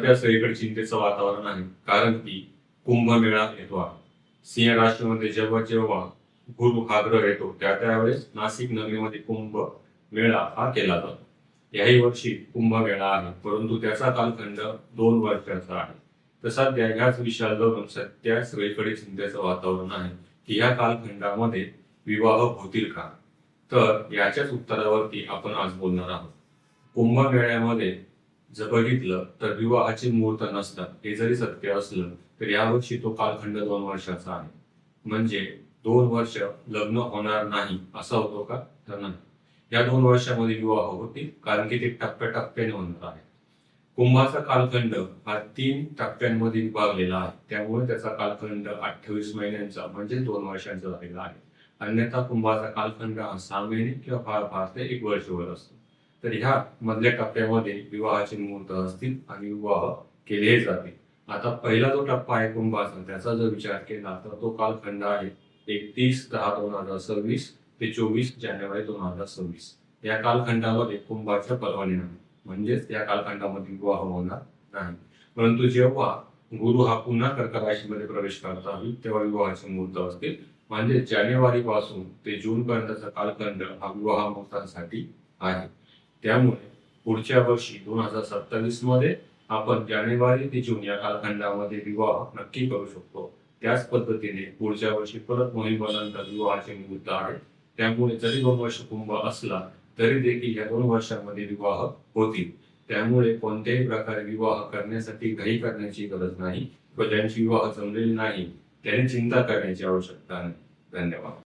सध्या सगळीकडे चिंतेचं वातावरण आहे, कारण की कुंभमेळा येतो आहे. सिंह राशीमध्ये जेव्हा जेव्हा गुरु हा ग्रह येतो त्यावेळेस नाशिक नगरीमध्ये कुंभ मेळा हा केला जातो. याही वर्षी कुंभमेळा आहे, परंतु त्याचा कालखंड 2 वर्षाचा आहे. तर सध्या ह्याच विषयाला धरून सध्या सगळीकडे चिंतेचं वातावरण आहे की या कालखंडामध्ये विवाह होतील का? तर याच्याच उत्तरावरती आपण आज बोलणार आहोत. कुंभमेळ्यामध्ये जर बघितलं तर विवाहाचे मुहूर्त नसतात, हे जरी सत्य असलं तर यावर्षी तो कालखंड 2 वर्षाचा आहे. म्हणजे 2 वर्ष लग्न होणार नाही असा होतो का? तर नाही. या 2 वर्षामध्ये विवाह होतील, कारण की ते टप्प्याटप्प्याने होणार आहे. कुंभाचा कालखंड हा 3 टप्प्यांमध्ये विभागलेला आहे, त्यामुळे त्याचा कालखंड 28 महिन्यांचा म्हणजे 2 वर्षांचा झालेला आहे. अन्यथा कुंभाचा कालखंड हा 6 महिने किंवा फार फार ते 1 वर्षभर असतो. तर ह्या मधल्या टप्प्यामध्ये विवाहाचे मुहूर्त असतील आणि विवाह केले जातील. आता पहिला जो टप्पा आहे कुंभाचा, त्याचा जर विचार केला तर तो कालखंड आहे 31/10/2026 ते 24 जानेवारी 2026. या कालखंडामध्ये कुंभाच्या परवाने नाही, म्हणजेच या कालखंडामध्ये विवाह होणार नाही. परंतु जेव्हा गुरु हा पुन्हा कर्क राशीमध्ये प्रवेश करत आहे तेव्हा विवाहाचे मुहूर्त असतील. म्हणजे जानेवारी पासून ते जून पर्यंतचा कालखंड हा विवाह मुहूर्तांसाठी आहे. त्यामुळे पुढच्या वर्षी 2027 मध्ये आपण जानेवारी ते जून या कालखंडामध्ये विवाह नक्की करू शकतो. त्याच पद्धतीने पुढच्या वर्षी परत नोव्हेंबरनंतर विवाहाचे मुहूर्त आहे. त्यामुळे जरी 2 वर्ष कुंभ असला तरी देखील या 2 वर्षांमध्ये विवाह होतील. त्यामुळे कोणत्याही प्रकारे विवाह करण्यासाठी घाई करण्याची गरज नाही व ज्यांची विवाह जमलेली नाही त्यांनी चिंता करण्याची आवश्यकता नाही. धन्यवाद.